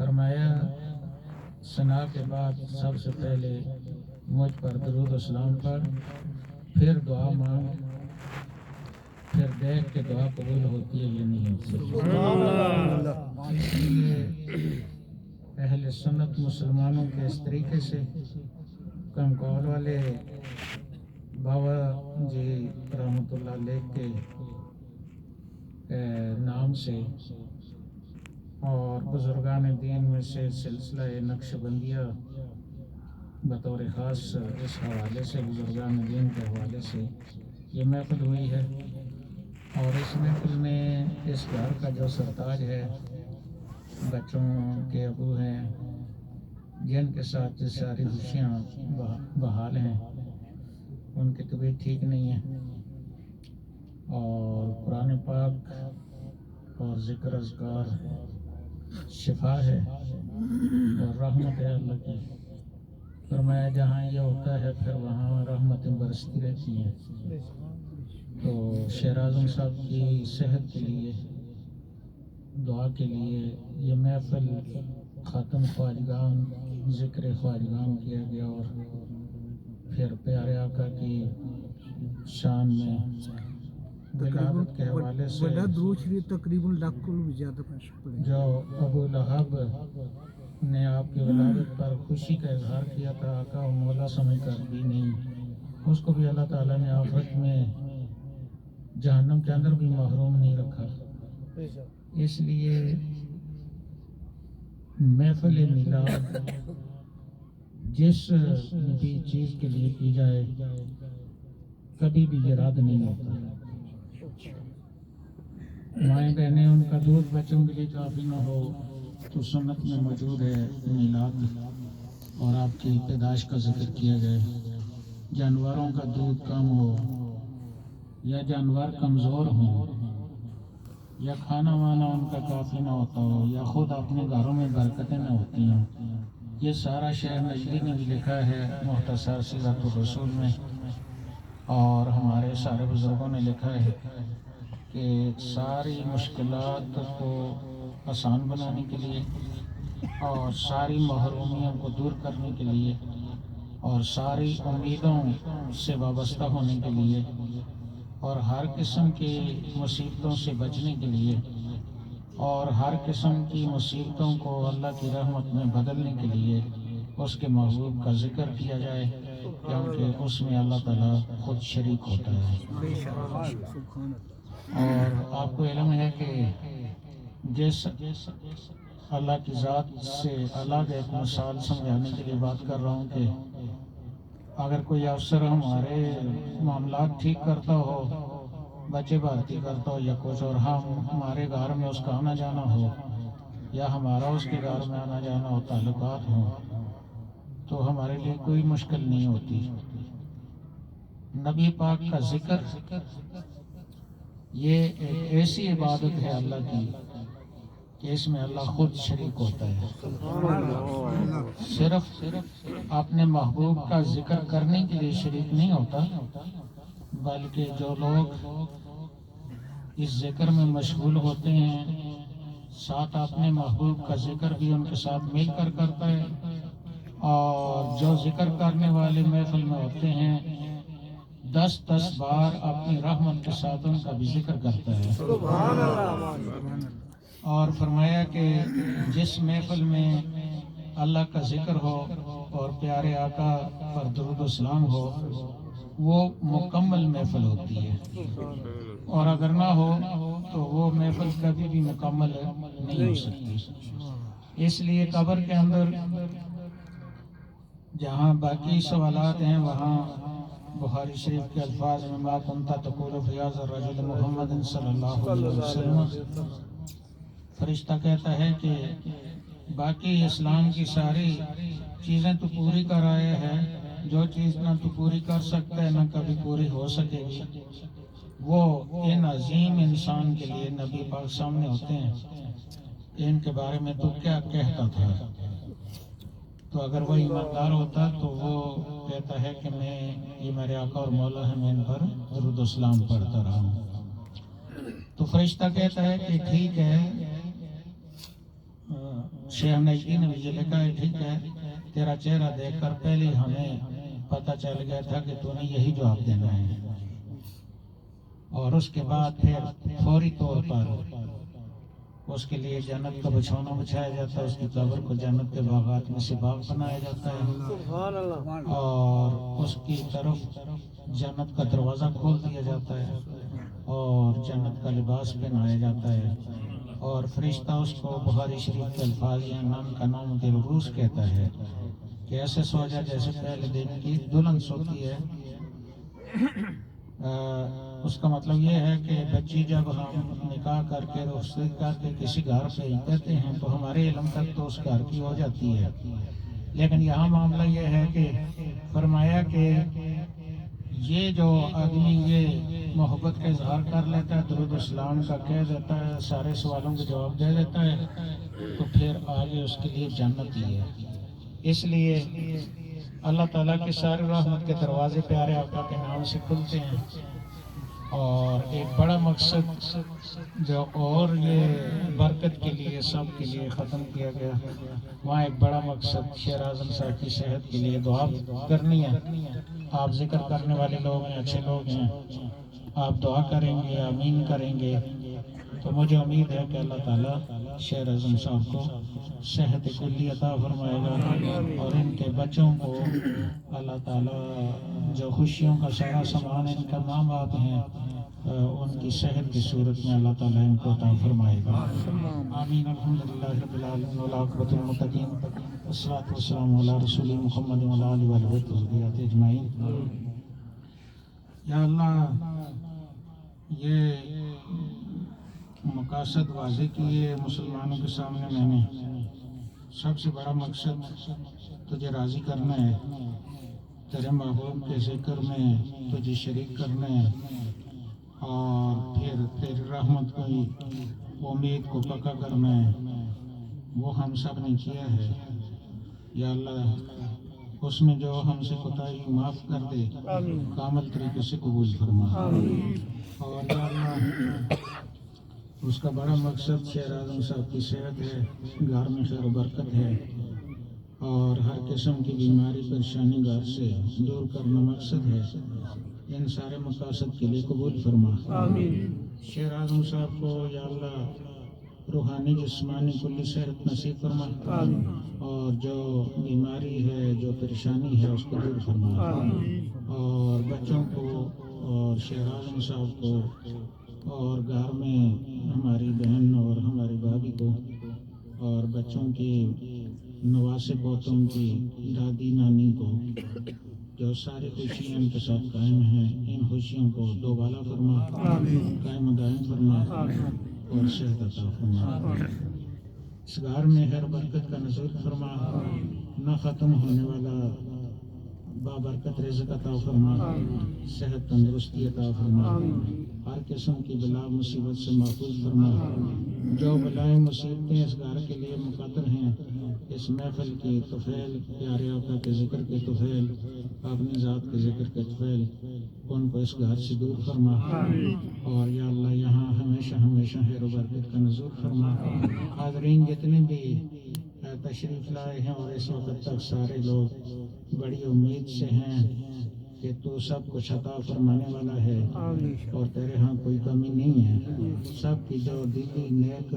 فرمایا ثنا کے بعد سب سے پہلے مجھ پر درود و سلام پڑھ، پھر دعا مانگ، پھر دیکھ کہ دعا قبول ہوتی ہے یا نہیں ہوتی۔ اس لیے اہل سنت مسلمانوں کے اس طریقے سے کم قول والے بابا جی رحمۃ اللہ علیہ کے نام سے اور بزرگان دین میں سے سلسلہ نقش بندیہ بطور خاص اس حوالے سے بزرگان دین کے حوالے سے یہ محفل ہوئی ہے، اور اس محفل میں اس گھر کا جو سرتاج ہے، بچوں کے ابو ہیں جن کے ساتھ ساری خوشیاں بحال ہیں، ان کی طبیعت ٹھیک نہیں ہے، اور قرآن پاک اور ذکر اذکار شفا ہے اور رحمت ہے اللہ کی۔ فرمایا جہاں یہ ہوتا ہے پھر وہاں رحمتیں برستی رہتی ہیں۔ تو شیر اعظم صاحب کی صحت کے لیے دعا کے لیے یہ محفل خاتم خواجگان ذکر خواجگان کیا گیا، اور پھر پیارے آقا کی شان میں ولادت کے حوالے سے تقریباً لاکھ کو بھی زیادہ جو ابو لہب نے آپ کی ولادت پر خوشی کا اظہار کیا تھا، آقا و مولا سمجھ کر بھی نہیں، اس کو بھی اللہ تعالیٰ نے آخرت میں جہنم کے اندر بھی محروم نہیں رکھا۔ اس لیے محفل میلاد جس بھی چیز کے لیے کی جائے کبھی بھی یہ رد نہیں ہوتا۔ مائیں بہنیں ان کا دودھ بچوں کے لیے کافی نہ ہو تو سنت میں موجود ہے میلاد اور آپ کی پیدائش کا ذکر کیا جائے۔ جانوروں کا دودھ کم ہو یا جانور کمزور ہوں یا کھانا وانا ان کا کافی نہ ہوتا ہو یا خود اپنے گھروں میں برکتیں نہ ہوتی ہوں، یہ سارا شیخ نجدی نے بھی لکھا ہے مختصر سیرت الرسول میں، اور ہمارے سارے بزرگوں نے لکھا ہے کہ ساری مشکلات کو آسان بنانے کے لیے اور ساری محرومیوں کو دور کرنے کے لیے اور ساری امیدوں سے وابستہ ہونے کے لیے اور ہر قسم کی مصیبتوں سے بچنے کے لیے اور ہر قسم کی مصیبتوں کو اللہ کی رحمت میں بدلنے کے لیے اس کے محبوب کا ذکر کیا جائے، کیونکہ اس میں اللہ تعالیٰ خود شریک ہوتا ہے۔ اور آپ کو علم ہے کہ جس اللہ کی ذات سے الگ ایک مثال سمجھانے کے لیے بات کر رہا ہوں کہ اگر کوئی افسر ہمارے معاملات ٹھیک کرتا ہو، بچے بھرتی کرتا ہو یا کچھ، اور ہمارے گھر میں اس کا آنا جانا ہو یا ہمارا اس کے گھر میں آنا جانا ہو، تعلقات ہوں، تو ہمارے لیے کوئی مشکل نہیں ہوتی۔ نبی پاک کا ذکر یہ ایک ایسی عبادت ہے اللہ کی کہ اس میں اللہ خود شریک ہوتا ہے۔ صرف اپنے محبوب کا ذکر کرنے کے لیے شریک نہیں ہوتا، بلکہ جو لوگ اس ذکر میں مشغول ہوتے ہیں ساتھ اپنے محبوب کا ذکر بھی ان کے ساتھ مل کر کرتا ہے، اور جو ذکر کرنے والے محفل میں ہوتے ہیں 10 بار اپنی رحمت کے ساتھ ان کا بھی ذکر کرتا ہے۔ اور فرمایا کہ جس محفل میں اللہ کا ذکر ہو اور پیارے آقا پر درود و سلام ہو وہ مکمل محفل ہوتی ہے، اور اگر نہ ہو تو وہ محفل کبھی بھی مکمل نہیں ہو سکتی۔ اس لیے قبر کے اندر جہاں باقی سوالات ہیں وہاں بخاری شریف کے الفاظ میں ما کنت تقول فی ھذا الرجل محمد صلی اللہ علیہ وسلم، فرشتہ کہتا ہے کہ باقی اسلام کی ساری چیزیں تو پوری کر آیا ہے، جو چیز نہ تو پوری کر سکتا ہے نہ کبھی پوری ہو سکے گی، وہ ان عظیم انسان کے لیے نبی پاک سامنے ہوتے ہیں کہ ان کے بارے میں تو کیا کہتا تھا۔ تو اگر وہ ایماندار ہوتا تو وہ کہتا ہے کہ میں یہ میرے آقا اور مولا ہے، میں ان پر درود و سلام پڑھتا رہا ہوں۔ تو فرشتہ کہتا ہے کہ ٹھیک ہے، شیخ نجدی نے مجھے لکھا ہے ٹھیک ہے تیرا چہرہ دیکھ کر پہلے ہمیں پتہ چل گیا تھا کہ تو نے یہی جواب دینا ہے، اور اس کے بعد پھر فوری طور پر اس کے لیے جنت کا بچھونا بچھایا جاتا ہے، اس کی قبر کو جنت کے باغات میں سے باغ بنایا جاتا ہے، اور اس کی طرف جنت کا دروازہ کھول دیا جاتا ہے اور جنت کا لباس پہنایا جاتا ہے، اور فرشتہ اس کو بخاری شریف کے الفاظ یا نام کا نام دلروز کہتا ہے کہ ایسے سو جا جیسے پہلے دن کی دلہن سوتی ہے۔ اس کا مطلب یہ ہے کہ بچی جب ہم نکاح کر کے رخصت کر کے کسی گھر پہ دیتے ہیں تو ہمارے علم تک تو اس گھر کی ہو جاتی ہے، لیکن یہاں معاملہ یہ ہے کہ فرمایا کہ یہ جو آدمی یہ محبت کا اظہار کر لیتا ہے، درود اسلام کا کہہ دیتا ہے، سارے سوالوں کے جواب دے دیتا ہے، تو پھر آگے اس کے لیے جنت ہی ہے۔ اس لیے اللہ تعالیٰ کے سارے رحمت کے دروازے پیارے آقا کے نام سے کھلتے ہیں، اور ایک بڑا مقصد جو اور یہ برکت کے لیے سب کے لیے ختم کیا گیا، وہاں ایک بڑا مقصد شیر اعظم صاحب کی صحت کے لیے دعا کرنی ہے۔ آپ ذکر کرنے والے لوگ ہیں، اچھے لوگ ہیں، آپ دعا کریں گے، آمین کریں گے، تو مجھے امید ہے کہ اللہ تعالیٰ شیر اعظم صاحب کو صحت کلی عطا فرمائے گا، اور ان کے بچوں کو اللہ تعالیٰ جو خوشیوں کا سارا سامان ان کا ماں باپ ہیں ان کی صحت کی صورت میں اللہ تعالیٰ ان کو عطا فرمائے گا۔ آمین۔ الحمدللہ رب العالمین والعاقبۃ للمتقین والصلاۃ والسلام علی رسول محمد وعلی آلہ وصحبہ وذریۃ اجمعین۔ یا اللہ یہ مقاصد واضح کیے مسلمانوں کے سامنے، میں نے سب سے بڑا مقصد تجھے راضی کرنا ہے، تیرے محبوب کے ذکر میں تجھے شریک کرنا ہے، اور پھر تیری رحمت کی امید کو پکا کرنا ہے، وہ ہم سب نے کیا ہے۔ یا اللہ اس میں جو ہم سے کوتاہی معاف کر دے، کامل طریقے سے قبول فرما، اور یا اللہ اس کا بڑا مقصد شیر اعظم صاحب کی صحت ہے، گھر میں خیر و برکت ہے، اور ہر قسم کی بیماری پریشانی گھر سے دور کرنا مقصد ہے۔ ان سارے مقاصد کے لیے قبول فرما۔ شیر اعظم صاحب کو یا اللہ روحانی جسمانی کلی صحت نصیب فرما، اور جو بیماری ہے جو پریشانی ہے اس کو دور فرما، اور بچوں کو اور شیر اعظم صاحب کو اور گھر میں ہماری بہن اور ہماری بھابھی کو اور بچوں کی نواسے پوتوں کی دادی نانی کو جو ساری خوشیاں ان کے ساتھ قائم ہیں، ان خوشیوں کو دوبالا فرما، قائم دائم فرما، اور صحت عطا فرما۔ اس گھر میں ہر برکت کا نزول فرما، نہ ختم ہونے والا بابرکت رزق عطا فرما، صحت تندرستی عطا فرما، ہر قسم کی بلا مصیبت سے محفوظ فرما۔ جو بلائیں مصیبتیں اس گھر کے لیے مقدر ہیں، اس محفل کی طفیل، پیارے آقا کے ذکر کے طفیل، اپنی ذات کے ذکر کے طفیل، ان کو اس گھر سے دور فرما، اور یا اللہ یہاں ہمیشہ ہمیشہ خیر و برکت کا نزول فرما۔ حاضرین جتنے بھی تشریف لائے ہیں اور اس وقت تک سارے لوگ بڑی امید سے ہیں کہ تو سب کچھ عطا فرمانے والا ہے، اور تیرے ہاں کوئی کمی نہیں ہے۔ سب کی جو دلی نیک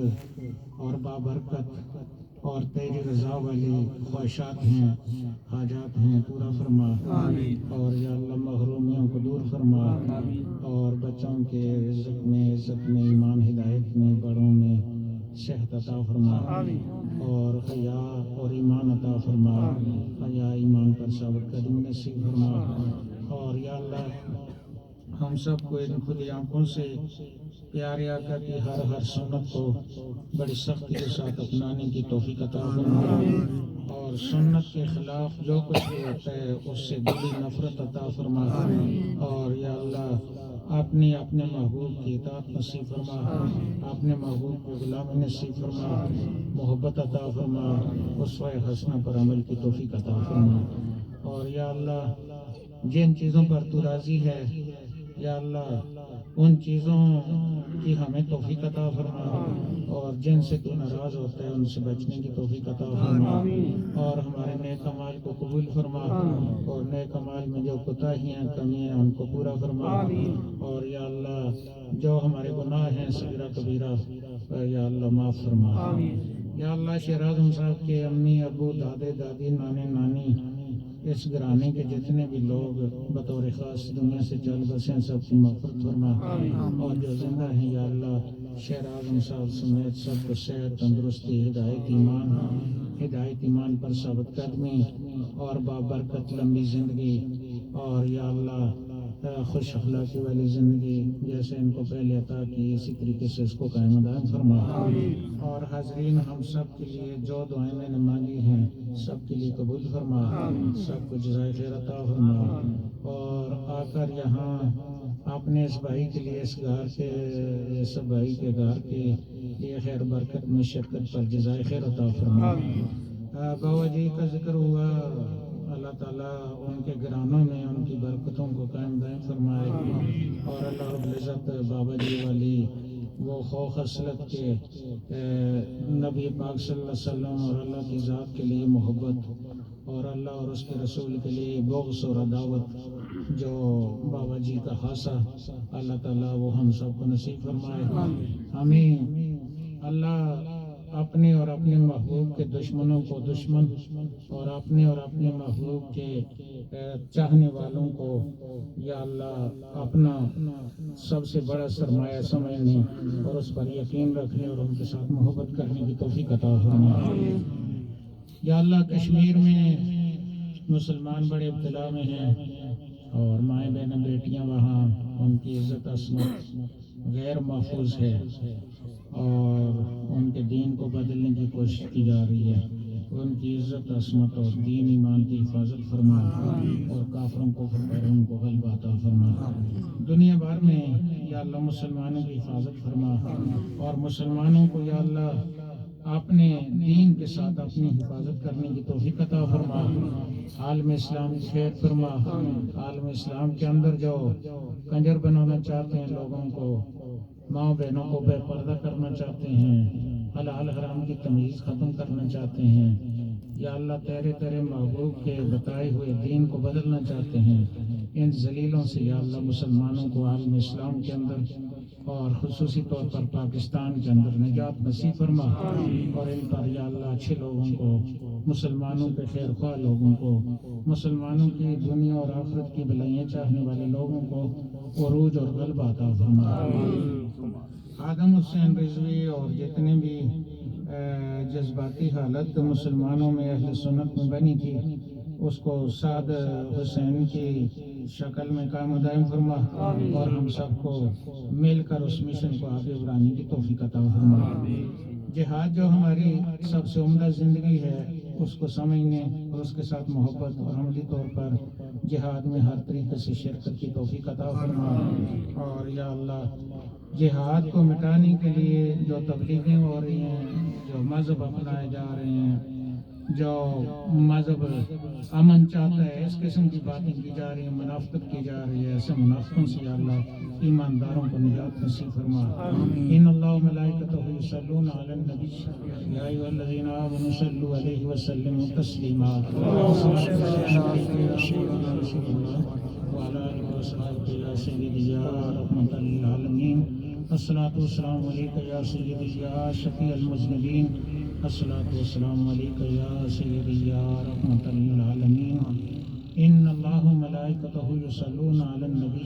اور بابرکت اور تیری رضا والی خواہشات ہیں، حاجات ہیں، پورا فرما، اور یا اللہ محرومیوں کو دور فرما، اور بچوں کے رزق میں، عزت میں، ایمان ہدایت میں، بڑوں میں صحت عطا فرما، اور حیا اور ایمان عطا فرما، حیا ایمان پر ثابت قدمی نصیب فرما، اور یا اللہ ہم سب کو ان کھلی آنکھوں سے پیارے آقا کی ہر سنت کو بڑی سختی کے ساتھ اپنانے کی توفیق عطا فرما، اور سنت کے خلاف جو کچھ بھی ہوتا ہے اس سے دلی نفرت عطا فرما، اور یا اللہ اپنے محبوب کی اطاعت نصیب فرما، اپنے محبوب کو غلامی نصیب فرما، محبت عطا فرما، اسوہ حسنہ پر عمل کی توفیق عطا فرما، اور یا اللہ جن چیزوں پر تو راضی ہے یا اللہ ان چیزوں کی ہمیں توفیق عطا فرما، اور جن سے تو ناراض ہوتا ہے ان سے بچنے کی توفیق عطا فرما، اور ہمارے نیک اعمال کو قبول فرما، اور نیک اعمال میں جو کوتاہیاں کمیاں ہیں ان کو پورا فرما، اور یا اللہ جو ہمارے گناہ ہیں صغیرہ کبیرہ یا اللہ معاف فرما۔ یا اللہ شیر اعظم صاحب کے امی ابو دادے دادی نانے نانی اس گھرانے کے جتنے بھی لوگ بطور خاص دنیا سے چل بسے ہیں سب کی مغفرت فرما، اور جو زندہ ہیں یا اللہ شیر اعظم صاحب سمیت سب کو صحت تندرستی ہدایت ایمان پر ثابت قدمی اور بابرکت لمبی زندگی، اور یا اللہ خوش اخلاقی والی زندگی جیسے ان کو پہلے عطا کی اسی طریقے سے اس کو قائم دائم فرما، اور حاضرین ہم سب کے لیے جو دعائیں میں نے مانگی ہیں سب کے لیے قبول فرما، سب کو جزائے خیر عطا فرما، اور آ کر یہاں اپنے اس بھائی کے لیے اس گھر کے اس بھائی کے گھر کے لیے خیر برکت میں شرکت پر جزائے خیر عطا فرما۔ بابا جی کا ذکر ہوا، اللہ تعالیٰ ان کے گھرانوں میں ان کی برکتوں کو قائم دائم فرمائے، اور اللہ رب العزت بابا جی والی وہ خوف خصلت کے نبی پاک صلی اللہ علیہ وسلم اور اللہ کی ذات کے لیے محبت اور اللہ اور اس کے رسول کے لیے بغض اور عداوت جو بابا جی کا خاصہ، اللہ تعالیٰ وہ ہم سب کو نصیب فرمائے۔ ہمیں اللہ اپنے اور اپنے محبوب کے دشمنوں کو دشمن اور اپنے محبوب کے چاہنے والوں کو یا اللہ اپنا سب سے بڑا سرمایہ سمجھنے اور اس پر یقین رکھنے اور ان کے ساتھ محبت کرنے کی توفیق عطا فرمائے۔ یا اللہ کشمیر میں مسلمان بڑے ابتلا میں ہیں، اور مائیں بہنیں بیٹیاں وہاں ان کی عزت عصمت غیر محفوظ ہے، اور ان کے دین کو بدلنے کی کوشش کی جا رہی ہے۔ ان کی عزت عصمت اور دین ایمان کی حفاظت فرما، اور کافروں کو ان کو غلبہ عطا فرما۔ دنیا بھر میں یا اللہ مسلمانوں کی حفاظت فرما، اور مسلمانوں کو یا اللہ اپنے دین کے ساتھ اپنی حفاظت کرنے کی توفیق عطا فرما۔ عالم اسلام کی خیر فرما، عالم اسلام کے اندر جو کنجر بنانا چاہتے ہیں لوگوں کو، ماں بہنوں کو بے پردہ کرنا چاہتے ہیں، حلال حرام کی تمیز ختم کرنا چاہتے ہیں، یا اللہ تیرے محبوب کے بتائے ہوئے دین کو بدلنا چاہتے ہیں، ان ذلیلوں سے یا اللہ مسلمانوں کو عالم اسلام کے اندر اور خصوصی طور پر پاکستان کے اندر نجات نصیب فرما، اور ان پر یا اللہ اچھے لوگوں کو، مسلمانوں کے خیر خواہ لوگوں کو، مسلمانوں کی دنیا اور آخرت کی بھلائیاں چاہنے والے لوگوں کو عروج اور غلبہ عطا فرما۔ آدم حسین رضوی اور جتنے بھی جذباتی حالت مسلمانوں میں اہل سنت میں بنی تھی اس کو سعد حسین کی شکل میں قائم دائم فرما، اور ہم سب کو مل کر اس مشن کو آگے بڑھانے کی توفیق عطا فرما۔ جہاد جو ہماری سب سے عمدہ زندگی ہے اس کو سمجھنے اور اس کے ساتھ محبت اور عملی طور پر جہاد میں ہر طریقے سے شرکت کی توفیق عطا فرما، اور یا اللہ جہاد کو مٹانے کے لیے جو تبلیغیں ہو رہی ہیں، جو مذہب اپنائے جا رہے ہیں، جو مذہب امن چاہتا ہے اس قسم کی باتیں کی جا رہی ہیں، منافقت کی جا رہی ہے، ایسے منافقوں سے یا اللہ ایمانداروں کو نجات نصیب فرما۔ ان اللہ و ملائکتہ یصلون علی النبی یا ایھا الذین آمنوا صلوا علیہ وسلموا تسلیما۔ وعلی آلہ وصحبہ یا سیدی یا رحمۃ للعالمین۔ الصلاۃ والسلام علیک یا سیدی یا شفیع المذنبین، الصلاۃ والسلام علیک یا سیدی یا رحمۃ للعالمین۔ ان اللہ ملائکتہ یصلون علی النبی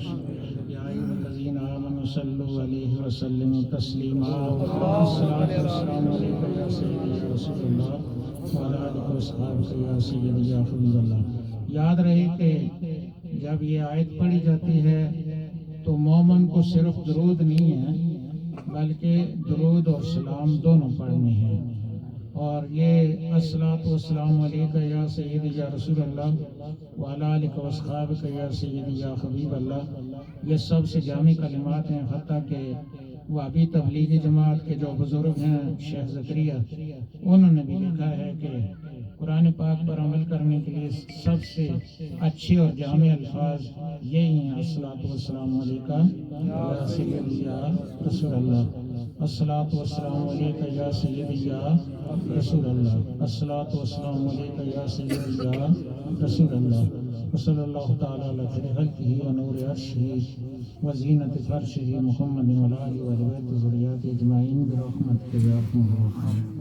یا ایھا الذین آمنوا صلوا علیہ وسلموا تسلیما۔ الصلاۃ والسلام علیک یا سیدی یا رسول اللہ وعلی آلہ وصحبہ یا سیدی یا حبیب اللہ۔ یاد رہے کہ جب یہ آیت پڑھی جاتی ہے تو مومن کو صرف درود نہیں ہے بلکہ درود اور سلام دونوں پڑھنے ہیں، اور یہ الصلاۃ والسلام علیک یا سیدی یا رسول اللہ وعلی آلہ وصحبہ یا سیدی یا حبیب اللہ، یہ سب سے جامع کلمات ہیں، حتیٰ کہ وہابی تبلیغی جماعت کے جو بزرگ ہیں شیخ زکریا انہوں نے بھی لکھا ہے کہ قرآن پاک پر عمل کرنے کے لیے سب سے اچھے اور جامع الفاظ یہی ہیں: الصلاۃ والسلام علیکہ یا سیدی یا رسول اللہ، الصلاۃ والسلام علیکہ یا سیدی یا رسول اللہ، الصلاۃ والسلام علیکہ یا سیدی یا رسول اللہ، وصلی اللہ تعالیٰ علی خیر خلقہ ونور عرشہ وزینت فرشہ محمد وعلی آلہ وصحبہ ذریات اجمعین برحمتک یا ارحم الراحمین۔